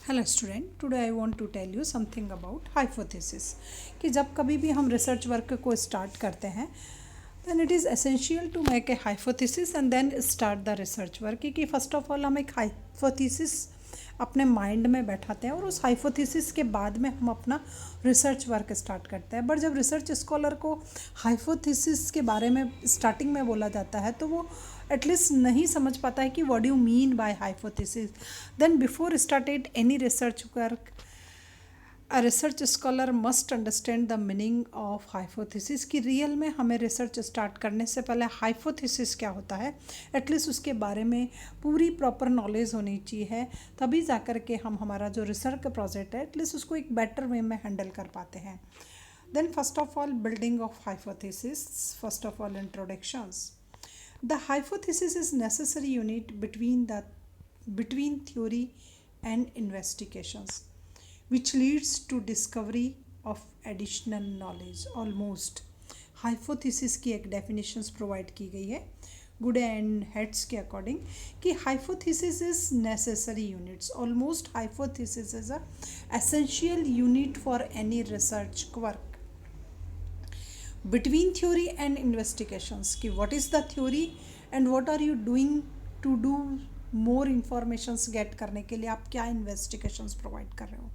Hello student, today I want to tell you something about hypothesis कि जब कभी भी हम रिसर्च वर्क को स्टार्ट करते हैं then it is essential to make a hypothesis and then start the research work कि first of all हम एक हाइपोथेसिस अपने माइंड में बैठाते हैं और उस हाइपोथेसिस के बाद में हम अपना रिसर्च वर्क स्टार्ट करते हैं। बट जब रिसर्च स्कॉलर को हाइपोथेसिस के बारे में स्टार्टिंग में बोला जाता है तो वो एटलीस्ट नहीं समझ पाता है कि what do you mean by hypothesis. Then before started any research work a research scholar must understand the meaning of hypothesis कि रियल में हमें रिसर्च स्टार्ट करने से पहले हाइपोथेसिस क्या होता है एटलीस्ट उसके बारे में पूरी प्रॉपर नॉलेज होनी चाहिए, तभी जाकर के हम हमारा जो रिसर्च प्रोजेक्ट है एटलीस्ट उसको एक बेटर वे में हैंडल कर पाते हैं। Then first of all building of hypothesis, first of all introductions. The hypothesis is necessary unit between theory and investigations, which leads to discovery of additional knowledge. Almost hypothesis की एक definitions provide की गई है good and heads के according कि hypothesis is necessary units. Almost hypothesis is a essential unit for any research work between theory and investigations कि what is the theory and what are you doing to do more informations get करने के लिए आप क्या investigations provide कर रहे हो।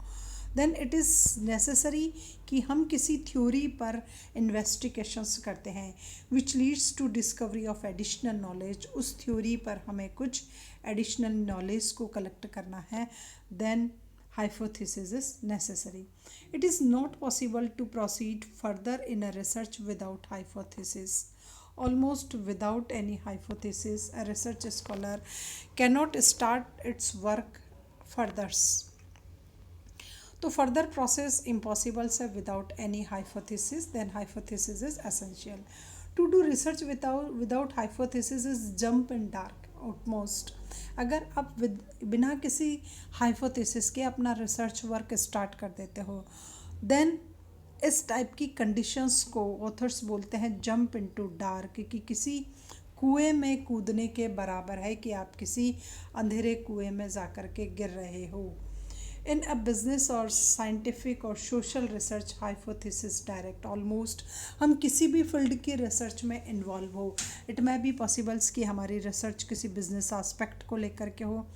Then it is necessary कि हम किसी थ्योरी पर इन्वेस्टिगेशंस करते हैं which leads to discovery of additional knowledge. उस थ्योरी पर हमें कुछ एडिशनल नॉलेज को कलेक्ट करना है। Then hypothesis is necessary. It is not possible to proceed further in a research without hypothesis. Almost without any hypothesis, a research scholar cannot start its work further. तो further process impossible से without any hypothesis, then hypothesis is essential to do research without hypothesis is jump in dark almost. अगर आप बिना किसी hypothesis के अपना research work start कर देते हो देन इस टाइप की कंडीशंस को ऑथर्स बोलते हैं जंप इनटू डार्क कि किसी कुएं में कूदने के बराबर है कि आप किसी अंधेरे कुएं में जाकर के गिर रहे हो। In a business or scientific or social research hypothesis direct almost हम किसी भी फील्ड की रिसर्च में इन्वॉल्व हो। इट मे बी पॉसिबल्स कि हमारी रिसर्च किसी बिजनेस एस्पेक्ट को लेकर के हो,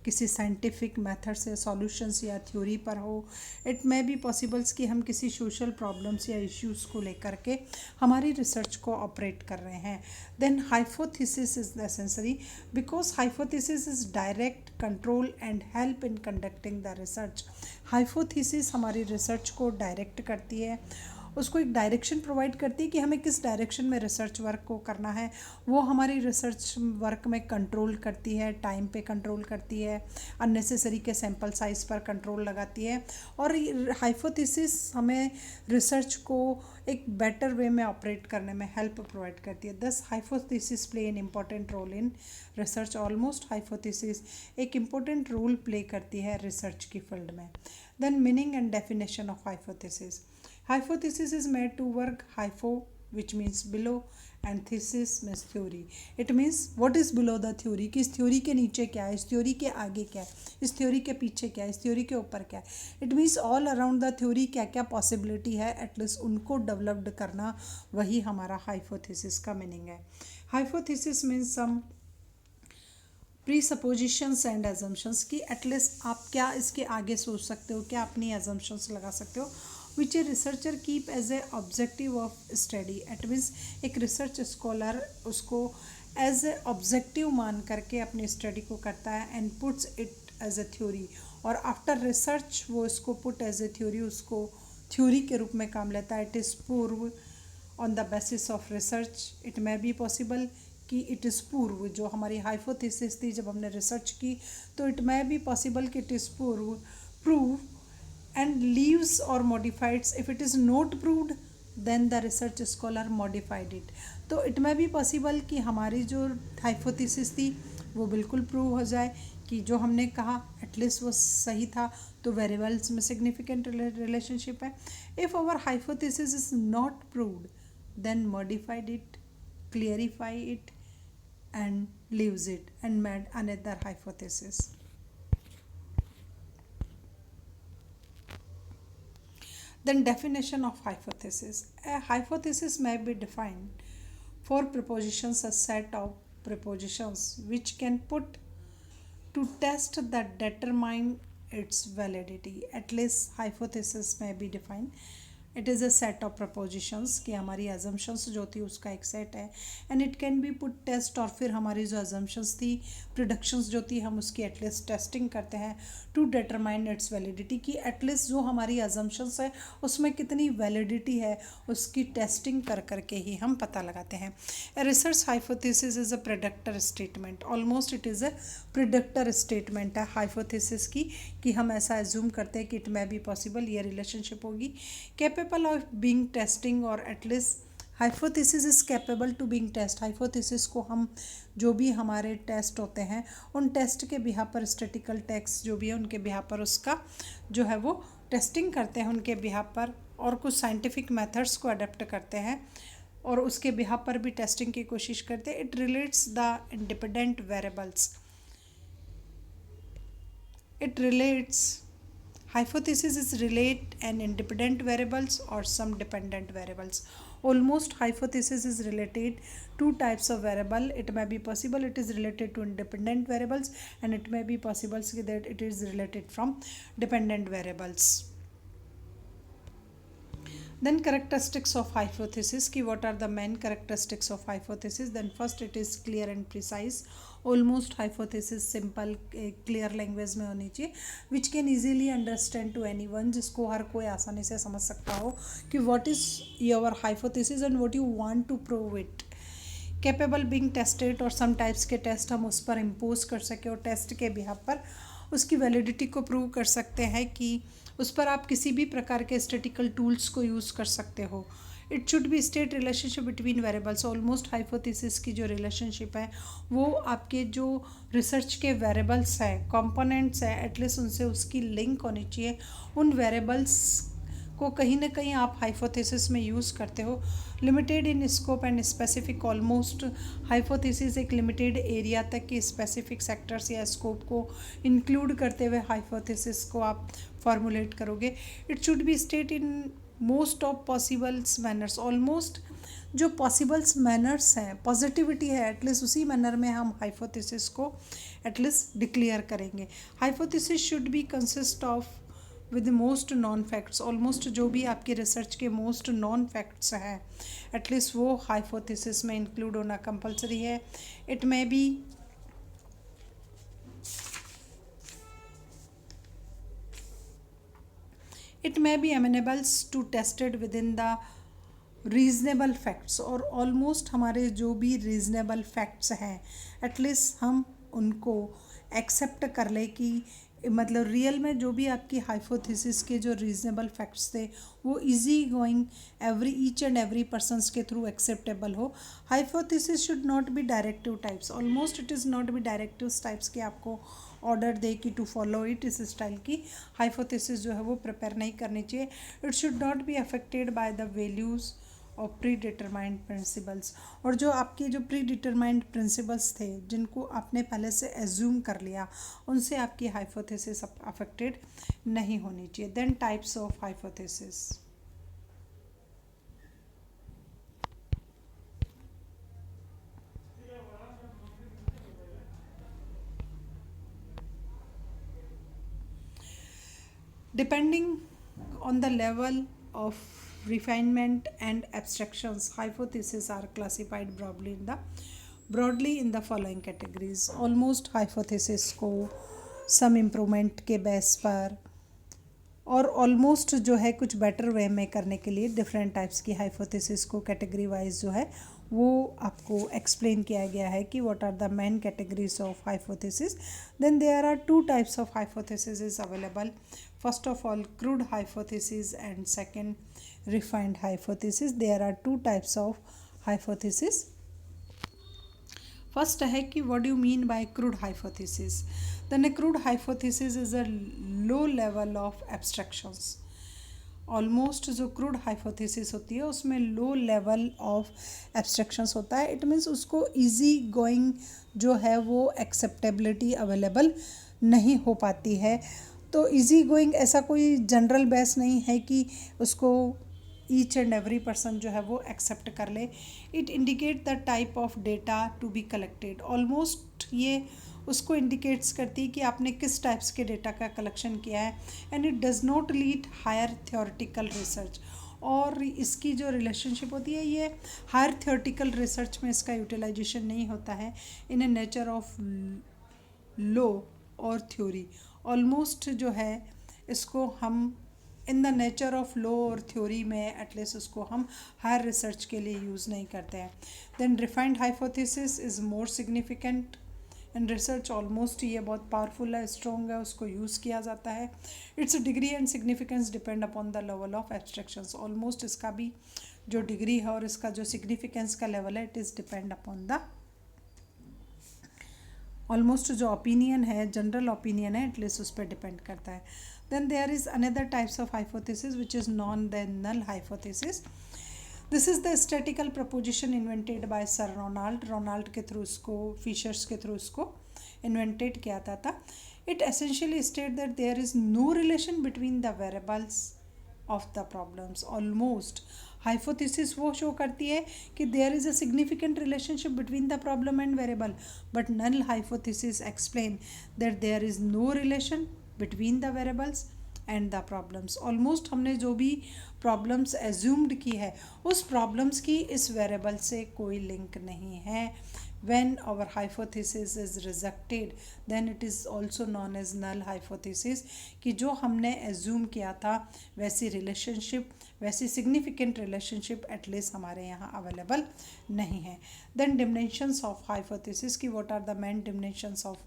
किसी साइंटिफिक मेथड से सॉल्यूशंस या थ्योरी पर हो। इट मे बी पॉसिबल्स कि हम किसी सोशल प्रॉब्लम्स या इश्यूज़ को लेकर के हमारी रिसर्च को ऑपरेट कर रहे हैं। Then hypothesis is necessary because hypothesis is direct control and help in conducting the research. Hypothesis हमारी रिसर्च को डायरेक्ट करती है, उसको एक डायरेक्शन प्रोवाइड करती है कि हमें किस डायरेक्शन में रिसर्च वर्क को करना है। वो हमारी रिसर्च वर्क में कंट्रोल करती है, टाइम पे कंट्रोल करती है, अननेसेसरी के सैंपल साइज पर कंट्रोल लगाती है और हाइपोथेसिस हमें रिसर्च को एक बेटर वे में ऑपरेट करने में हेल्प प्रोवाइड करती है। Thus hypothesis play an important role in research. Almost hypothesis एक इम्पोर्टेंट रोल प्ले करती है रिसर्च की फील्ड में। Then meaning and definition of hypothesis. Hypothesis is made to work hypo, which means below, and thesis means theory. It means what is below the theory कि इस theory के नीचे क्या है, इस theory के आगे क्या है, इस theory के पीछे क्या है, इस theory के ऊपर क्या है। It means all around the theory क्या क्या possibility है एटलीस्ट उनको developed करना, वही हमारा hypothesis का meaning है। Hypothesis means some presuppositions and assumptions कि एटलीस्ट आप क्या इसके आगे सोच सकते हो, क्या अपनी एजम्पशंस लगा सकते हो which a researcher keep as a objective of study. It means एक रिसर्च स्कॉलर उसको एज ए ऑब्जेक्टिव मान करके अपनी स्टडी को करता है and puts it as a theory, और आफ्टर रिसर्च वो इसको पुट एज ए थ्योरी उसको थ्योरी के रूप में काम लेता है। It is proved on the basis of research. It may be possible कि इट इज़ पूर्व जो हमारी हाइपोथेसिस थी जब हमने रिसर्च की तो इट मे बी पॉसिबल कि इट इज़ पूर्व prove and leaves or modified. If it is not proved then the research scholar modified it. तो it may be possible कि हमारी जो हाइपोथेसिस थी वो बिल्कुल प्रूव हो जाए कि जो हमने कहा एटलीस्ट वो सही था, तो वेरिएबल्स में सिग्निफिकेंट रिलेशनशिप है। If our hypothesis is not proved then modified it, clarify it and leaves it and made another hypothesis. Then definition of hypothesis. A hypothesis may be defined for propositions, a set of propositions which can put to test that determine its validity. At least hypothesis may be defined, it is a set of propositions कि हमारी assumptions जो थी उसका एक set है, and it can be put test, और फिर हमारी जो एजम्पशंस थी, प्रोडक्शंस जो थी, हम उसकी एटलीस्ट टेस्टिंग करते हैं टू डिटरमाइन इट्स वैलिडिटी, कि एटलीस्ट जो हमारी एजम्पशंस है उसमें कितनी वैलिडिटी है, उसकी टेस्टिंग कर करके ही हम पता लगाते हैं. A research hypothesis is a predictor statement. Almost it is a predictor statement है हाइपोथेसिस की, कि हम ऐसा एज्यूम करते हैं कि इट मे बी पॉसिबल, ये रिलेशनशिप होगी. कैपेबल ऑफ बीइंग टेस्टिंग, और at least hypothesis is capable to being test. Hypothesis को हम जो भी हमारे टेस्ट होते हैं उन टेस्ट के बिहा पर, स्टैटिकल टेस्ट जो भी है उनके बिहा पर उसका जो है वो टेस्टिंग करते हैं उनके बिहा पर, और कुछ साइंटिफिक मेथड्स को अडेप्ट करते हैं और उसके बिहा पर भी टेस्टिंग की कोशिश करते हैं. It relates the independent variables. It relates, hypothesis is relate an independent variables or some dependent variables. Almost hypothesis is related two types of variable. It may be possible it is related to independent variables, and it may be possible that it is related from dependent variables. Then characteristics of hypothesis, ki what are the main characteristics of hypothesis. Then first, it is clear and precise. Almost hypothesis simple clear language में होनी चाहिए, which can easily understand to anyone, जिसको हर कोई आसानी से समझ सकता हो कि what is your hypothesis and what you want to prove it. Capable being tested, और सम टाइप्स के टेस्ट हम उस पर इम्पोज कर सकें और टेस्ट के बिहाफ पर उसकी वैलिडिटी को प्रूव कर सकते हैं कि उस पर आप किसी भी प्रकार के स्टैटिकल टूल्स को यूज़ कर सकते हो. It should be state relationship between variables. Almost hypothesis की जो रिलेशनशिप है वो आपके जो रिसर्च के वेरिएबल्स हैं, कंपोनेंट्स हैं, एटलीस्ट उनसे उसकी लिंक होनी चाहिए. उन वेरिएबल्स को कहीं ना कहीं आप हाइपोथेसिस में यूज़ करते हो. Limited in scope and specific. Almost hypothesis एक लिमिटेड एरिया तक की स्पेसिफिक सेक्टर्स या स्कोप को इंक्लूड करते हुए हाइपोथेसिस को आप फॉर्मुलेट करोगे. It should be state in most of possibles manners. Almost जो पॉसिबल्स मैनर्स हैं, पॉजिटिविटी है, एटलीस्ट उसी मैनर में हम हाइपोथेसिस को एटलीस्ट डिक्लेयर करेंगे. Hypothesis should be consist of with most known facts. Almost जो भी आपके रिसर्च के मोस्ट नॉन फैक्ट्स हैं एटलीस्ट वो हाइपोथेसिस में इंक्लूड होना कंपलसरी है. It may be it may be amenables to tested with in the reasonable facts. और ऑलमोस्ट हमारे जो भी रीजनेबल फैक्ट्स हैं एटलीस्ट हम उनको एक्सेप्ट कर ले कि मतलब रियल में जो भी आपकी हाइपोथेसिस के जो रीजनेबल फैक्ट्स थे वो easy going each and every persons के थ्रू एक्सेप्टेबल हो. Hypothesis should not be directive types. Almost it is not be directive types के आपको ऑर्डर दे कि टू फॉलो इट, इस स्टाइल की हाइपोथेसिस जो है वो प्रिपेयर नहीं करनी चाहिए. It should not be affected by the values और प्री डिटरमाइंड प्रिंसिपल्स. और जो आपके जो प्री डिटरमाइंड प्रिंसिपल्स थे जिनको आपने पहले से एज्यूम कर लिया उनसे आपकी हाइपोथेसिस अफेक्टेड नहीं होनी चाहिए. Then types of hypothesis. Depending on the level of refinement and abstractions, hypotheses are classified broadly in the following categories. Almost hypothesis को some improvement के बेस पर और ऑलमोस्ट जो है कुछ बेटर वे में करने के लिए डिफरेंट टाइप्स की हाइपोथेसिस को कैटेगरी वाइज जो है वो आपको एक्सप्लेन किया गया है कि what are the main categories of hypothesis. Then there are two types of hypothesis is available. First of all crude hypothesis and second refined hypothesis. There are two types of hypothesis. First है कि what do you mean by crude hypothesis? Then a crude hypothesis is a low level of abstractions. Almost जो crude hypothesis होती है उसमें low level of abstractions होता है. It means उसको easy going जो है वो एक्सेप्टेबिलिटी अवेलेबल नहीं हो पाती है. तो इजी गोइंग ऐसा कोई जनरल बेस नहीं है कि उसको ईच एंड एवरी पर्सन जो है वो एक्सेप्ट कर ले. It indicate the type of data to be collected. Almost ये उसको इंडिकेट्स करती है कि आपने किस टाइप्स के डेटा का कलेक्शन किया है. And it does not lead hire theoretical research. और इसकी जो रिलेशनशिप होती है ये हायर थियोरटिकल रिसर्च में इसका यूटिलाइजेशन नहीं होता है इन ए नेचर ऑफ लॉ और थ्योरी. ऑलमोस्ट जो है इसको हम in the nature of law और थ्योरी में एटलीस्ट उसको हम हायर रिसर्च के लिए यूज़ नहीं करते हैं. Then refined hypothesis is more significant in research. Almost ये बहुत पावरफुल है, स्ट्रॉन्ग है, उसको यूज़ किया जाता है. It's degree and significance depend upon the level of abstractions. Almost इसका भी जो डिग्री है और इसका जो सिग्निफिकेंस का लेवल है it is depend upon the almost जो ओपिनियन है, जनरल ओपिनियन है, एटलीस्ट उस पर डिपेंड करता है. Then there is another types of hypothesis which is known the null hypothesis. This is the statical proposition invented by sir Ronald के through इसको, Fisher's के थ्रू इसको इन्वेंटेड किया था. It essentially state that there is no relation between the variables of the problems. Almost hypothesis वो show करती है कि there is a significant relationship between the problem and variable, but null hypothesis explain that there is no relation between the variables and the problems. Almost हमने जो भी problems assumed की है उस प्रॉब्लम्स की इस वेरिएबल से कोई लिंक नहीं है. when our hypothesis is rejected then it is also known as null hypothesis. कि जो हमने एज्यूम किया था वैसी रिलेशनशिप, वैसी सिग्निफिकेंट रिलेशनशिप एटलीस्ट हमारे यहाँ अवेलेबल नहीं है. देन डिमेंशंस ऑफ हाइपोथेसिस की what are the main dimensions of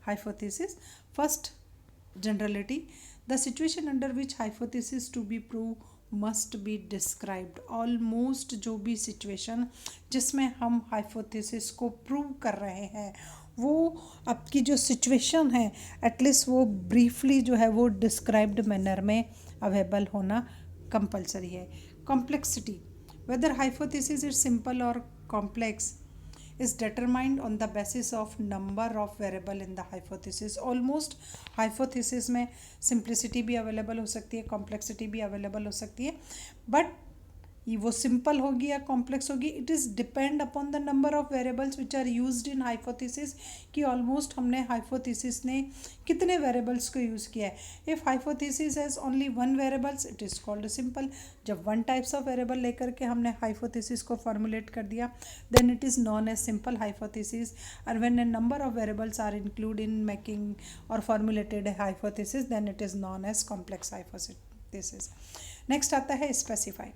hypothesis. First, generality. The situation under which hypothesis to be proved must be described. Almost जो भी situation जिसमें हम hypothesis को prove कर रहे हैं वो आपकी जो situation है एटलीस्ट वो briefly जो है वो described manner में available होना compulsory है. Complexity. Whether hypothesis is simple or complex is determined on the basis of number of variable in the hypothesis. Almost hypothesis में simplicity भी available हो सकती है, complexity भी available हो सकती है, but ये वो सिंपल होगी या कॉम्प्लेक्स होगी it is depend upon the number of variables which are used in hypothesis. कि ऑलमोस्ट हमने हाइपोथेसिस ने कितने वेरिएबल्स को यूज़ किया है. If hypothesis has only one variables it is called simple. जब वन टाइप्स ऑफ वेरिएबल लेकर के हमने हाइपोथेसिस को फॉर्मुलेट कर दिया then it is known as simple hypothesis. और when a number of variables are include in making or formulated hypothesis then it is known as complex hypothesis. Next आता है specify.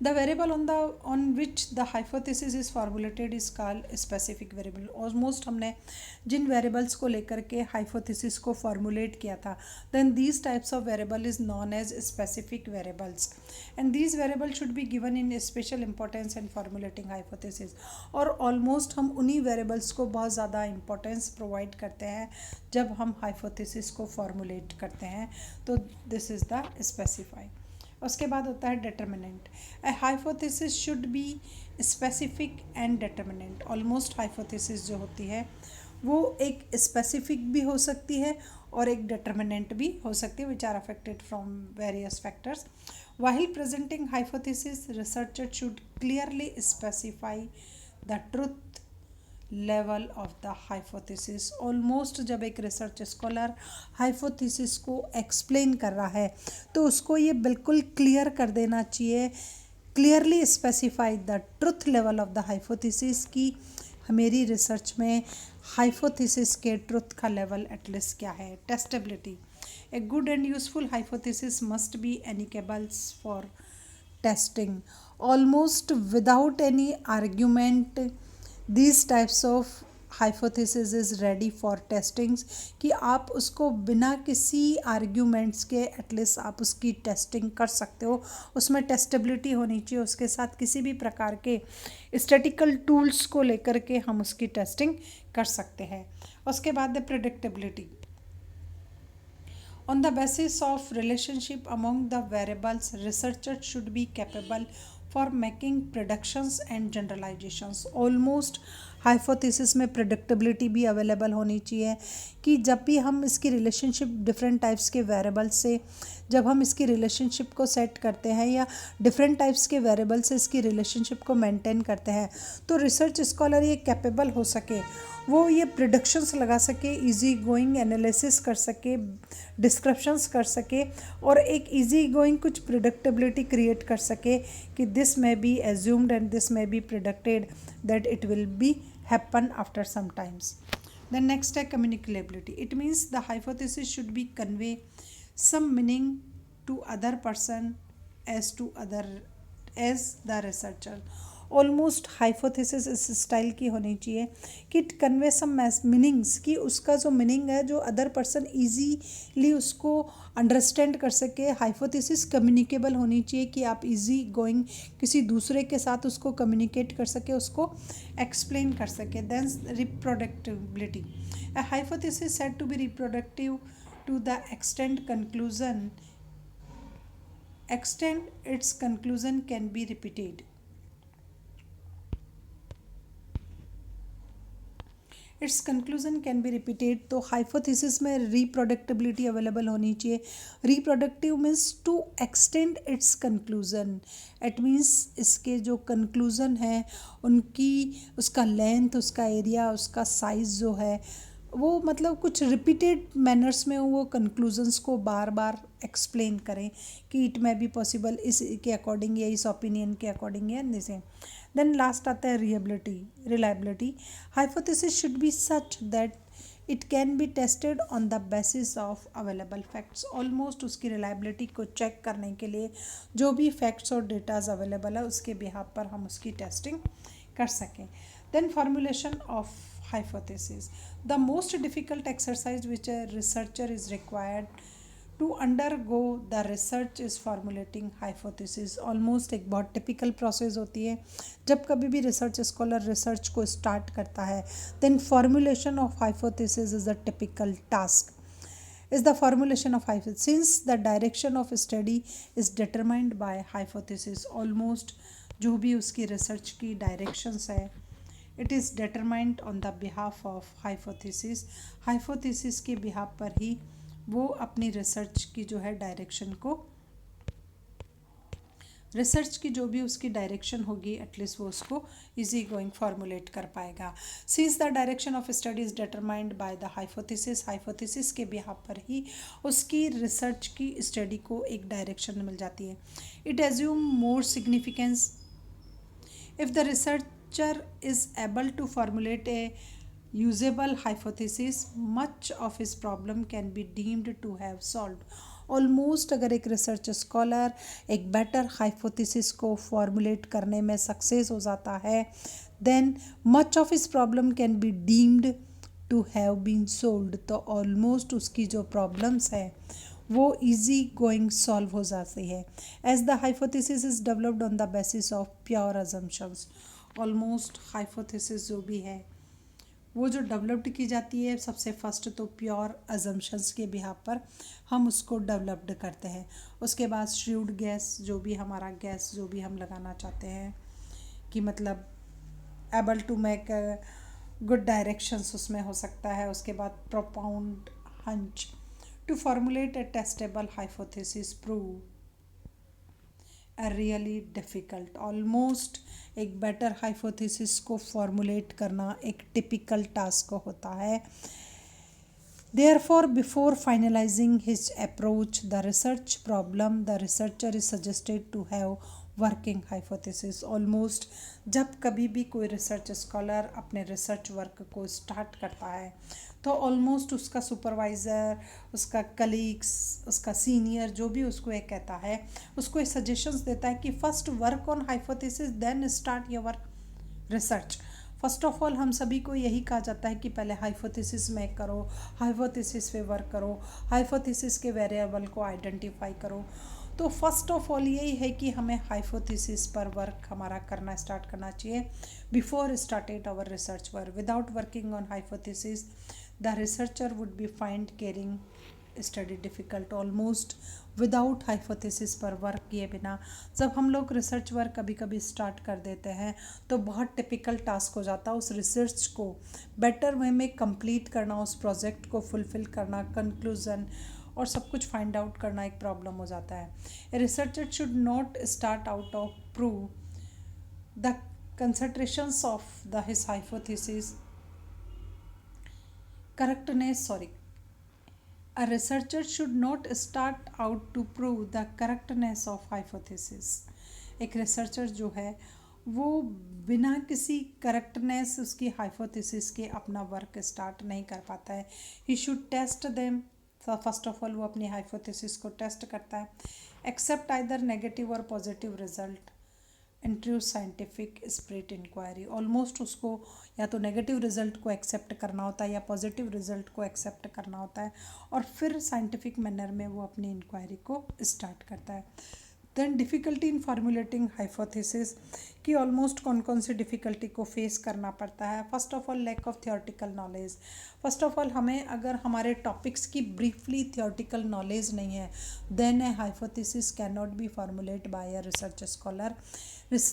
The variable on which the hypothesis is formulated is called specific variable. Almost हमने जिन variables को लेकर के hypothesis को formulate किया था then these types of variable is known as specific variables and these variables should be given in special importance in formulating hypothesis. और almost हम उन्हीं variables को बहुत ज़्यादा importance provide करते हैं जब हम hypothesis को formulate करते हैं. तो this is the specify. उसके बाद होता है determinant. A hypothesis should be specific and determinant. Almost hypothesis जो होती है वो एक स्पेसिफिक भी हो सकती है और एक डिटर्मिनेंट भी हो सकती है which are affected from various factors. While presenting hypothesis researcher should clearly specify the truth level of the hypothesis. Almost जब एक रिसर्च स्कॉलर हाइपोथेसिस को एक्सप्लेन कर रहा है तो उसको ये बिल्कुल क्लियर कर देना चाहिए, clearly specify the truth level of the hypothesis की मेरी रिसर्च में हाइपोथेसिस के ट्रुथ का लेवल एटलीस्ट क्या है. Testability. A good and useful hypothesis must be amenables for testing. Almost without any argument these types of hypothesis is ready for testings. कि आप उसको बिना किसी आर्ग्यूमेंट्स के एटलीस्ट आप उसकी टेस्टिंग कर सकते हो. उसमें टेस्टेबिलिटी होनी चाहिए, उसके साथ किसी भी प्रकार के स्टैटिकल टूल्स को लेकर के हम उसकी टेस्टिंग कर सकते हैं. उसके बाद the predictability. On the basis of relationship among the variables, researchers should be capable for making predictions and generalizations. Almost hypothesis में प्रेडिक्टेबिलिटी भी अवेलेबल होनी चाहिए कि जब भी हम इसकी रिलेशनशिप डिफरेंट टाइप्स के वेरिएबल्स से, जब हम इसकी रिलेशनशिप को सेट करते हैं या डिफरेंट टाइप्स के वेरिएबल से इसकी रिलेशनशिप को मेंटेन करते हैं, तो रिसर्च स्कॉलर ये कैपेबल हो सके, वो ये प्रिडिक्शंस लगा सके, इजी गोइंग एनालिसिस कर सके, डिस्क्रिप्शंस कर सके और एक इजी गोइंग कुछ प्रिडिक्टेबिलिटी क्रिएट कर सके कि दिस में बी एज्यूम्ड एंड दिस में B predicted that it will be happen after some times. Then next है communicability. It means the hypothesis should be convey some meaning to other person as the researcher. Almost hypothesis इस style की होनी चाहिए कि it convey some meanings, कि उसका जो meaning है जो अदर पर्सन इजीली उसको अंडरस्टैंड कर सके. हाइपोथेसिस कम्युनिकेबल होनी चाहिए कि आप इजी गोइंग किसी दूसरे के साथ उसको कम्युनिकेट कर सके, उसको एक्सप्लेन कर सके. Then reproducibility. A hypothesis said to be reproductive to the extent its conclusion can be repeated. Its conclusion can be repeated. तो हाइपोथेसिस में रिप्रोडक्टिबिलिटी अवेलेबल होनी चाहिए. Reproductive means to extend its conclusion. It means इसके जो conclusion है उनकी, उसका length, उसका एरिया, उसका साइज़ जो है वो मतलब कुछ रिपीटेड मैनर्स में वो कंक्लूजन्स को बार बार एक्सप्लेन करें कि इट मे बी पॉसिबल इस के अकॉर्डिंग या इस ओपिनियन के अकॉर्डिंग या जैसे. देन लास्ट आता है reliability. Hypothesis should be such that it can be tested on the basis of available facts. Almost उसकी रिलायबिलिटी को चेक करने के लिए जो भी फैक्ट्स और डेटाज अवेलेबल है उसके बिहाफ पर हम उसकी टेस्टिंग कर सकें. Then formulation of hypothesis. The most difficult exercise which a researcher is required to undergo the research is formulating hypothesis. Almost एक बहुत typical process होती है जब कभी भी research scholar research को start करता है. Then formulation of hypothesis is a typical task. Is the formulation of hypothesis. Since the direction of study is determined by hypothesis, almost जो भी उसकी research की directions है it is determined on the behalf of hypothesis. Hypothesis के behalf पर ही वो अपनी research की जो है डायरेक्शन को, रिसर्च की जो भी उसकी डायरेक्शन होगी एटलीस्ट वो उसको इजी गोइंग फॉर्मुलेट कर पाएगा. Since the direction of study is determined by the hypothesis, hypothesis के बिहाफ पर ही उसकी रिसर्च की स्टडी को एक डायरेक्शन मिल जाती है. It assume more significance if the researcher is able to formulate a usable hypothesis, much of his problem can be deemed to have solved. Almost अगर एक रिसर्च स्कॉलर एक बेटर हाइपोथेसिस को formulate करने में success हो जाता है, then much of his problem can be deemed to have been solved. तो ऑलमोस्ट उसकी जो प्रॉब्लम्स है वो इजी गोइंग सॉल्व हो जाती है. As the hypothesis is developed on the basis of pure assumptions. Almost hypothesis जो भी है वो जो डेवलप्ड की जाती है सबसे फर्स्ट तो प्योर अजम्पशंस के बिहाफ पर हम उसको डेवलप्ड करते हैं. उसके बाद श्रूड गैस, जो भी हमारा गैस जो भी हम लगाना चाहते हैं कि मतलब able to make good directions उसमें हो सकता है. उसके बाद propound hunch to formulate a testable hypothesis prove really difficult. Almost एक बेटर हाइपोथेसिस को फॉर्मुलेट करना एक टिपिकल टास्क होता है. Therefore, before finalizing his approach, the research problem, the researcher is suggested to have working hypothesis. Almost जब कभी भी कोई रिसर्च स्कॉलर अपने रिसर्च वर्क को स्टार्ट करता है तो ऑलमोस्ट उसका सुपरवाइज़र, उसका कलीग्स, उसका सीनियर जो भी उसको एक कहता है उसको एक सजेशंस देता है कि first work on hypothesis then start your research. First of all हम सभी को यही कहा जाता है कि पहले हाइपोथेसिस मेक करो, हाइपोथेसिस पे वर्क करो, हाइपोथेसिस के वेरिएबल को आइडेंटिफाई करो. तो फर्स्ट ऑफ ऑल यही है कि हमें हाइपोथेसिस पर वर्क हमारा करना स्टार्ट करना चाहिए before started our research work. Without working on hypothesis the researcher would be find carrying study difficult almost without hypothesis पर वर्क किए बिना। जब हम लोग रिसर्च वर्क कभी कभी स्टार्ट कर देते हैं तो बहुत टिपिकल टास्क हो जाता है उस रिसर्च को बेटर वे में कंप्लीट करना, उस प्रोजेक्ट को फुलफ़िल करना, कंक्लूज़न और सब कुछ फाइंड आउट करना एक प्रॉब्लम हो जाता है। A researcher should not start out of prove the concentrations of the his hypothesis correctness sorry A researcher should not start out to prove the correctness of hypothesis. एक researcher जो है वो बिना किसी करेक्टनेस उसकी हाइपोथेसिस के अपना work start नहीं कर पाता है। He should test them. First of all वो अपनी हाइपोथेसिस को टेस्ट करता है, एक्सेप्ट आइदर नेगेटिव और positive result introduce scientific spirit inquiry. Almost उसको या तो नेगेटिव रिजल्ट को एक्सेप्ट करना होता है या पॉजिटिव रिजल्ट को एक्सेप्ट करना होता है और फिर साइंटिफिक मैनर में वो अपनी इंक्वायरी को स्टार्ट करता है। Then difficulty in formulating hypothesis कि ऑलमोस्ट कौन कौन सी डिफ़िकल्टी को फेस करना पड़ता है। First of all lack of theoretical knowledge. First of all हमें अगर हमारे टॉपिक्स की ब्रीफली थियोरटिकल नॉलेज नहीं है then a hypothesis can not be formulate by a research scholar.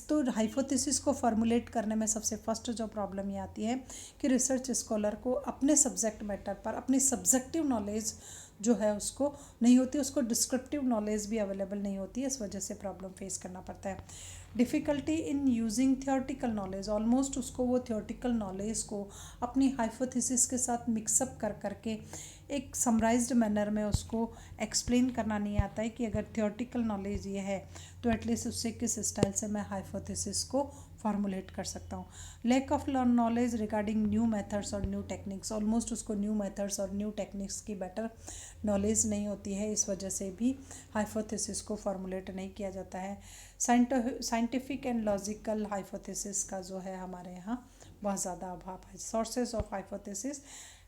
तो हाइपोथेसिस को फार्मुलेट करने में सबसे फर्स्ट जो प्रॉब्लम ये आती है कि रिसर्च स्कॉलर को अपने सब्जेक्ट मैटर पर अपनी सब्जेक्टिव नॉलेज जो है उसको नहीं होती, उसको डिस्क्रिप्टिव नॉलेज भी अवेलेबल नहीं होती है, इस वजह से प्रॉब्लम फेस करना पड़ता है। Difficulty in using theoretical knowledge, almost उसको वो थियोरटिकल नॉलेज को अपनी हाइपोथेसिस के साथ मिक्सअप कर करके एक समराइज्ड मैनर में उसको एक्सप्लेन करना नहीं आता है कि अगर थियोरटिकल नॉलेज ये है तो एटलीस्ट उससे किस स्टाइल से मैं हाइपोथेसिस को फार्मुलेट कर सकता हूँ। Lack of knowledge regarding new methods और न्यू टेक्निक्स, ऑलमोस्ट उसको न्यू मेथड्स और न्यू टेक्निक्स की बेटर नॉलेज नहीं होती है, इस वजह से भी हाइपोथेसिस को फार्मुलेट नहीं किया जाता है। साइंटिफिक एंड लॉजिकल हाइपोथेसिस का जो है हमारे यहाँ बहुत ज़्यादा अभाव है। सोर्सेज ऑफ हाइपोथेसिस,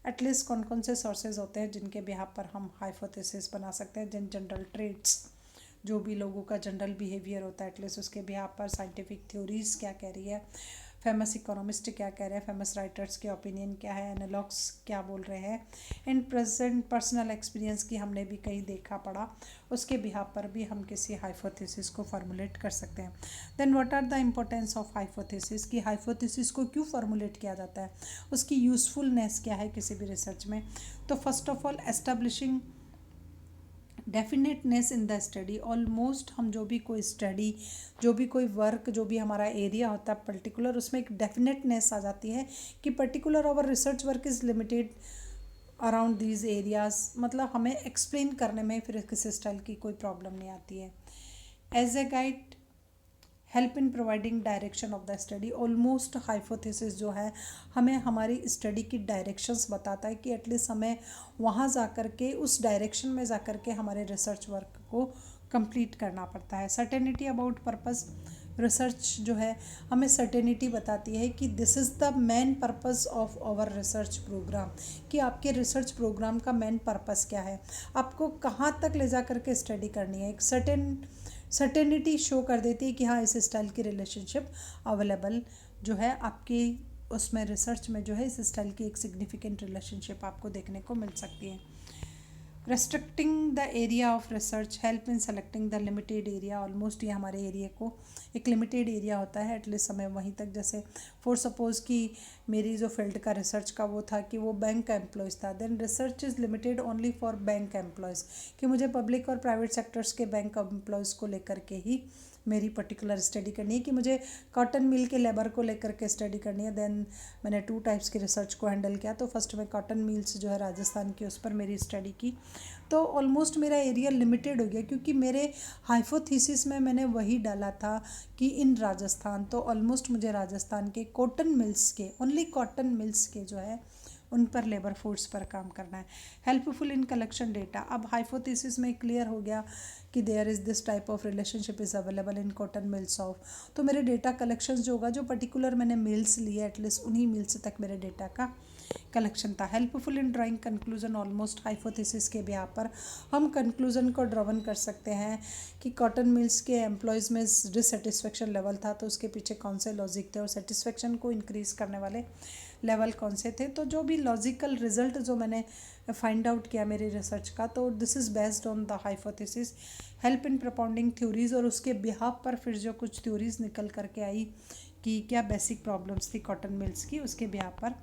एटलीस्ट कौन कौन से सोर्सेज होते हैं जिनके बिहाफ पर हम हाइपोथेसिस बना सकते हैं। जिन जनरल ट्रेड्स, जो भी लोगों का जनरल बिहेवियर होता है एटलीस्ट उसके बिहाफ पर साइंटिफिक थ्योरीज क्या कह रही है, फेमस इकोनॉमिस्ट क्या कह रहे हैं, फेमस राइटर्स के ओपिनियन क्या है, एनालॉग्स क्या बोल रहे हैं, इन प्रेजेंट पर्सनल एक्सपीरियंस की हमने भी कहीं देखा पढ़ा, उसके बिहाफ पर भी हम किसी हाइपोथेसिस को फार्मुलेट कर सकते हैं। Then what are the importance of hypothesis, कि हाइपोथेसिस को क्यों फार्मुलेट किया जाता है, उसकी यूज़फुलनेस क्या है किसी भी रिसर्च में। तो first of all establishing definiteness in the study. Almost हम जो भी कोई स्टडी, जो भी कोई वर्क, जो भी हमारा एरिया होता है पर्टिकुलर, उसमें एक डेफिनेटनेस आ जाती है कि particular our research work is limited around these areas, मतलब हमें एक्सप्लेन करने में फिर किसी स्टाइल की कोई प्रॉब्लम नहीं आती है। As a guide help in providing direction of the study, almost hypothesis जो है हमें हमारी स्टडी की डायरेक्शंस बताता है कि एटलीस्ट हमें वहाँ जा कर के उस डायरेक्शन में जा कर के हमारे रिसर्च वर्क को कंप्लीट करना पड़ता है। सर्टेनिटी अबाउट पर्पस, रिसर्च जो है हमें सर्टेनिटी बताती है कि this is the main purpose of our research program, कि आपके रिसर्च प्रोग्राम का मेन पर्पस क्या है, आपको कहाँ तक ले जा कर के स्टडी करनी है। एक सर्टेनिटी शो कर देती है कि हाँ इस स्टाइल की रिलेशनशिप अवेलेबल जो है आपकी उसमें रिसर्च में जो है इस स्टाइल की एक सिग्निफिकेंट रिलेशनशिप आपको देखने को मिल सकती है। Restricting the area of research help in selecting the limited area, almost ये हमारे एरिया को एक लिमिटेड एरिया होता है, एटलीस्ट हमें वहीं तक, जैसे फॉर सपोज़ कि मेरी जो फील्ड का रिसर्च का वो था कि वो बैंक का एम्प्लॉयज़ था, then research is limited only for bank employees, कि मुझे पब्लिक और प्राइवेट सेक्टर्स के बैंक एम्प्लॉयज़ को लेकर के ही मेरी पर्टिकुलर स्टडी करनी है, कि मुझे कॉटन मिल के लेबर को लेकर के स्टडी करनी है। देन मैंने 2 टाइप्स की रिसर्च को हैंडल किया, तो फर्स्ट में कॉटन मिल्स जो है राजस्थान की उस पर मेरी स्टडी की, तो ऑलमोस्ट मेरा एरिया लिमिटेड हो गया क्योंकि मेरे हाइपोथेसिस में मैंने वही डाला था कि इन राजस्थान, तो ऑलमोस्ट मुझे राजस्थान के कॉटन मिल्स के, ओनली कॉटन मिल्स के जो है उन पर लेबर फोर्स पर काम करना है। हेल्पफुल इन कलेक्शन डेटा, अब हाइपोथेसिस में क्लियर हो गया कि there is this type of relationship is available in cotton mills of, तो मेरे डेटा कलेक्शंस जो होगा, जो पर्टिकुलर मैंने मिल्स लिए एटलीस्ट उन्हीं मिल्स तक मेरे डेटा का कलेक्शन था। Helpful in drawing conclusion almost hypothesis के बिहार पर हम कंक्लूजन को ड्रॉन कर सकते हैं कि कॉटन मिल्स के एम्प्लॉयज़ में डिससेटिस्फेक्शन लेवल था, तो उसके पीछे कौन से लॉजिक थे और सेटिस्फेक्शन को इंक्रीज़ करने वाले लेवल कौन से थे। तो जो भी लॉजिकल रिजल्ट जो मैंने फाइंड आउट किया मेरी रिसर्च का, तो this is based on the hypothesis. Help in propounding theories, और उसके बिहाफ पर फिर जो कुछ थ्योरीज निकल करके आई कि क्या बेसिक प्रॉब्लम्स थी कॉटन मिल्स की, उसके बिहाफ पर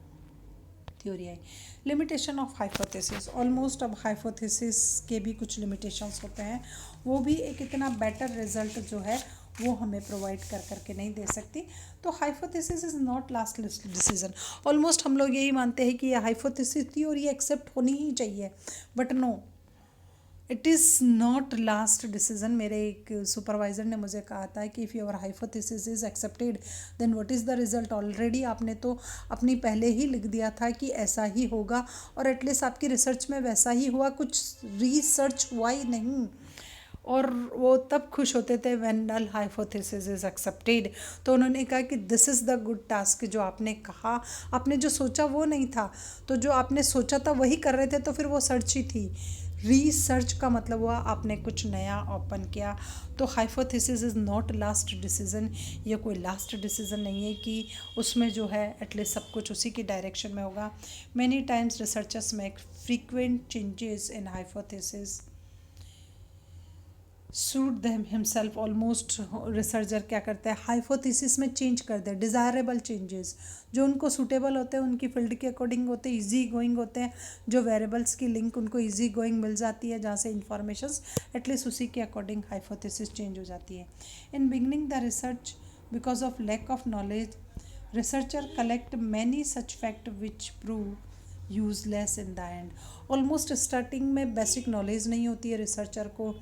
theory I. Limitation of hypothesis, almost अब हाइपोथेसिस के भी कुछ लिमिटेशंस होते हैं, वो भी एक इतना बेटर रिजल्ट जो है वो हमें प्रोवाइड कर करके नहीं दे सकती। तो hypothesis is not last decision. Almost हम लोग यही मानते हैं कि ये हाइपोथेसिस थी और ये एक्सेप्ट होनी ही चाहिए, but no, it is not last decision. मेरे एक सुपरवाइज़र ने मुझे कहा था कि if your hypothesis is accepted then what is the result. Already आपने तो अपनी पहले ही लिख दिया था कि ऐसा ही होगा, और एटलीस्ट आपकी रिसर्च में वैसा ही हुआ, कुछ रिसर्च हुआ ही नहीं। और वो तब खुश होते थे when null hypothesis is accepted. तो उन्होंने कहा कि this is the good task, जो आपने कहा, आपने जो सोचा वो नहीं था, तो जो आपने सोचा था वही कर रहे थे, तो फिर वो सर्च ही थी। रिसर्च का मतलब हुआ आपने कुछ नया ओपन किया। तो hypothesis is not last decision. ये कोई लास्ट डिसीजन नहीं है कि उसमें जो है एटलीस्ट सब कुछ उसी की डायरेक्शन में होगा। Many times researchers make frequent changes in hypothesis suit them himself. Almost researcher क्या करते हैं, हाइपोथेसिस में चेंज कर दे, डिज़ायरेबल चेंजेस जो उनको सूटेबल होते हैं, उनकी फील्ड के अकॉर्डिंग होते हैं, इजी गोइंग होते हैं, जो वेरिएबल्स की लिंक उनको इजी गोइंग मिल जाती है, जहाँ से इंफॉर्मेशंस एटलीस्ट उसी के अकॉर्डिंग हाइपोथेसिस चेंज हो जाती है। In beginning the research because of lack of knowledge researcher collect many such fact which prove useless in the end. Almost starting में बेसिक नॉलेज नहीं होती है रिसर्चर को,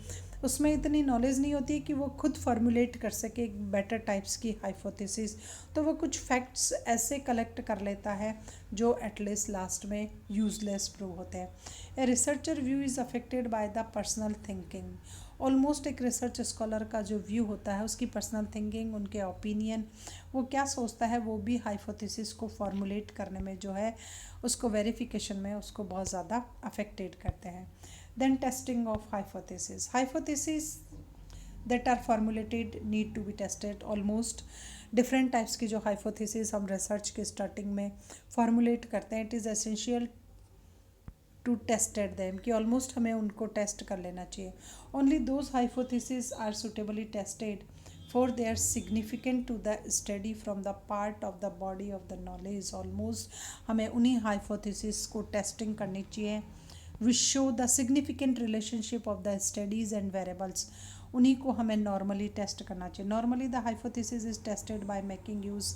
उसमें इतनी नॉलेज नहीं होती है कि वो खुद फॉर्मुलेट कर सके एक बेटर टाइप्स की हाइपोथेसिस। तो वो कुछ फैक्ट्स ऐसे कलेक्ट कर लेता है जो एटलीस्ट लास्ट में यूजलेस प्रूव होते हैं। A researcher view is affected by the personal thinking. Almost एक रिसर्च स्कॉलर का जो व्यू होता है, उसकी पर्सनल थिंकिंग, उनके ओपिनियन, वो क्या सोचता है, वो भी हाइपोथेसिस को फॉर्मुलेट करने में जो है, उसको वेरिफिकेशन में उसको बहुत ज़्यादा अफेक्टेड करते हैं। Then testing of hypothesis that are formulated need to be tested। Almost different types की जो हाइपोथेसिस हम रिसर्च के स्टार्टिंग में फॉर्मुलेट करते हैं, it is essential to tested them, कि ऑलमोस्ट हमें उनको टेस्ट कर लेना चाहिए। Only those hypothesis are suitably tested for they are significant to the study from the part of the body of the knowledge. Almost हमें उन्हीं hypothesis को testing करनी चाहिए which show the significant relationship of the studies and variables. उन्हीं को हमें normally test करना चाहिए। Normally the hypothesis is tested by making use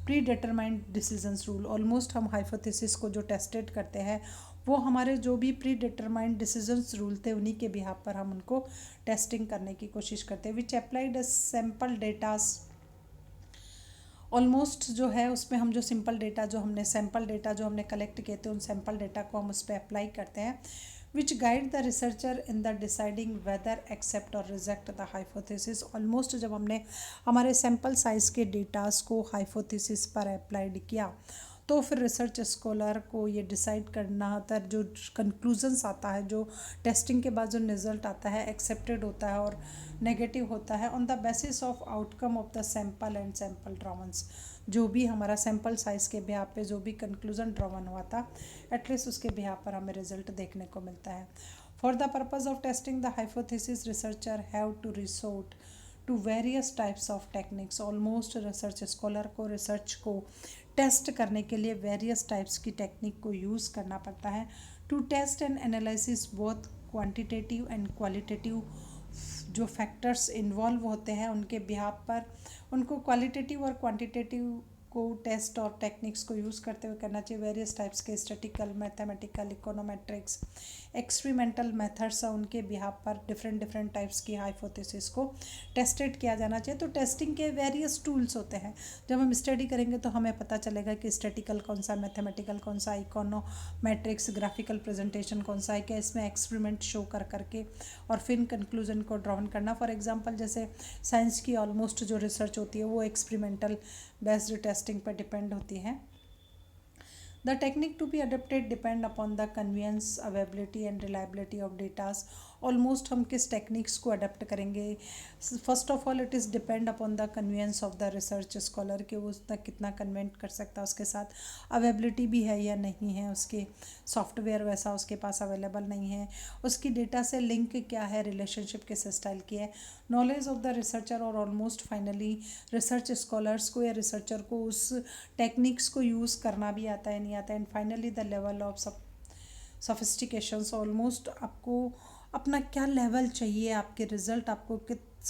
pre determined decisions rule. Almost हम हाइपोथेसिस को जो टेस्टेड करते हैं, वो हमारे जो भी प्री डिटरमाइंड डिसीजंस रूल थे, उन्हीं के बिहाफ पर हम उनको टेस्टिंग करने की कोशिश करते हैं। Which applied a sample datas. Almost जो है उसमें हम जो सैम्पल डेटा जो हमने कलेक्ट किए थे, उन सैम्पल डेटा को हम उस पर अप्लाई करते हैं, which guide the researcher in the deciding whether accept or reject the hypothesis. Almost जब हमने हमारे सैम्पल साइज़ के डेटास को हाइपोथेसिस पर अप्लाइड किया, तो फिर रिसर्च स्कॉलर को ये डिसाइड करना होता है, जो कंक्लूजन्स आता है, जो टेस्टिंग के बाद जो रिजल्ट आता है, एक्सेप्टेड होता है और नेगेटिव होता है, on the basis of outcome of the sample and sample drawns. जो भी हमारा सैम्पल साइज़ के बिहार पे जो भी कंक्लूजन ड्रॉवन हुआ था, एटलीस्ट उसके बिहार पर हमें रिजल्ट देखने को मिलता है। For the purpose of testing the hypothesis researcher have to resort to various types of techniques. Almost research scholar को रिसर्च को टेस्ट करने के लिए वेरियस टाइप्स की टेक्निक को यूज़ करना पड़ता है। To test and analysis both quantitative and qualitative जो फैक्टर्स इन्वॉल्व होते हैं उनके बिहाफ पर, उनको क्वालिटेटिव और क्वांटिटेटिव को टेस्ट और टेक्निक्स को यूज़ करते हुए करना चाहिए। वेरियस टाइप्स के statistical, mathematical, econometrics, experimental methods हैं, उनके बिहाफ पर डिफरेंट टाइप्स की हाइपोथेसिस को टेस्टेड किया जाना चाहिए। तो टेस्टिंग के वेरियस टूल्स होते हैं। जब हम स्टडी करेंगे तो हमें पता चलेगा कि स्टैटिकल कौन सा, मैथमेटिकल कौन सा, इकोनोमेट्रिक्स, ग्राफिकल प्रेजेंटेशन कौन सा है, क्या इसमें एक्सपेरिमेंट शो कर करके और फिर कंक्लूजन को ड्रॉन करना। फॉर एग्जांपल जैसे साइंस की ऑलमोस्ट जो रिसर्च होती है वो एक्सपेरिमेंटल बेस्ड टेस्टिंग पर डिपेंड होती है। The technique to be adapted depend upon the convenience, availability and reliability of data. Almost हम किस टेक्निक्स को अडेप्ट करेंगे. First of all it is depend upon the convenience of the research scholar कि वो उसका कितना कन्वेंट कर सकता है, उसके साथ अवेलेबिलिटी भी है या नहीं है, उसके सॉफ्टवेयर वैसा उसके पास अवेलेबल नहीं है, उसकी डेटा से लिंक क्या है, रिलेशनशिप किस स्टाइल की है, नॉलेज ऑफ द रिसर्चर और ऑलमोस्ट फाइनली रिसर्च स्कॉलर्स को या रिसर्चर को उस टेक्निक्स को यूज़ करना भी आता है नहीं आता है, and finally the level of sophistications. Almost आपको अपना क्या लेवल चाहिए, आपके रिजल्ट आपको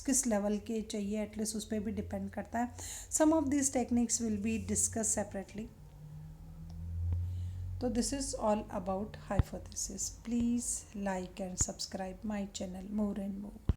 किस लेवल के चाहिए, एटलीस्ट उस पर भी डिपेंड करता है. Some of this techniques will be discuss separately. तो this is all about hypothesis. Please like and subscribe my channel more and more.